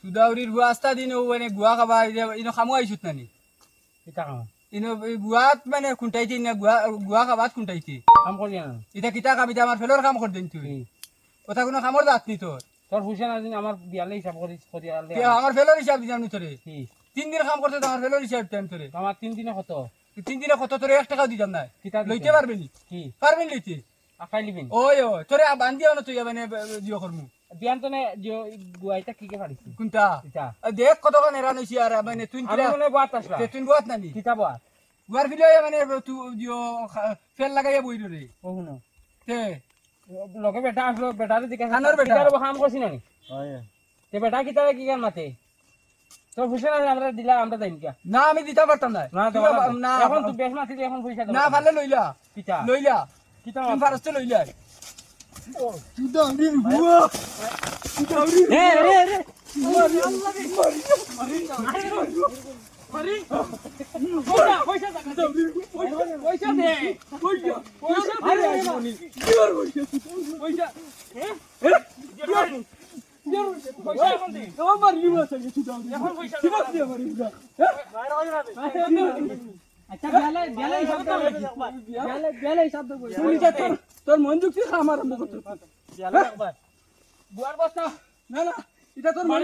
সুদাউরির বুয়া আস্তা দিন ও মানে গুয়া খাবা ইনো খামু আইছুত নানি এটা কাম ইনো গুয়াত মানে খুঁটাইতি না গুয়া খাবাত খুঁটাইতি কাম করি না এটা কিতা কাম এটা আমার ফেলোর কাম কর দিন তুই কথা কোনো কামর দাঁত নি তোর তোর বুঝে না দিন আমার বিয়ালে হিসাব করি আলে আমার ফেলোর হিসাব দিলাম নি তোরে কি 3 দিন কাম করতে তো আমার ফেলোর হিসাব টাইম তোরে আমার 3 দিনে কত 3 দিনে কত তোরে 1 টাকা দিতাম না কিতা লইতে পারবে নি কি পারবেন লইতে আকাই লিবিন ওই তোরে বান্ধিও না তুই মানে জিও করমু বিয়ান তো নে যে গুয়াইটা কি কে পারিছি কোনটা এটা দেখ কত কোন এরান হইছি আর মানে তুই আমি মনে বাত আসলা তুই বুয়াত নানি কিতা বাত গুয়ার ফিলে মানে তুই জিও ফেল লাগাইয়া বই রে ও হুনো তে লগে বেটা আসলো বেটারে দিকে খানোর বেটা। কিতার কাম করছি নানি তে বেটা কিতারে কি কাম মাতে তোর বুঝে না আমরা দিলা আমরা দেন কি না আমি দিতে পারতাম না না তুই না এখন তুই বেশ মাছি এখন পয়সা না ভালো লইলা কিতা লইলা কিতা তুমি ফারস্তে লইলা তুই দাঁড়ি বুয়া রে রে রে পয়সা দে তোর মন যুক্তি খাম আরম্ভ করতো বুয়ার বস্তা না না এটা তোর মন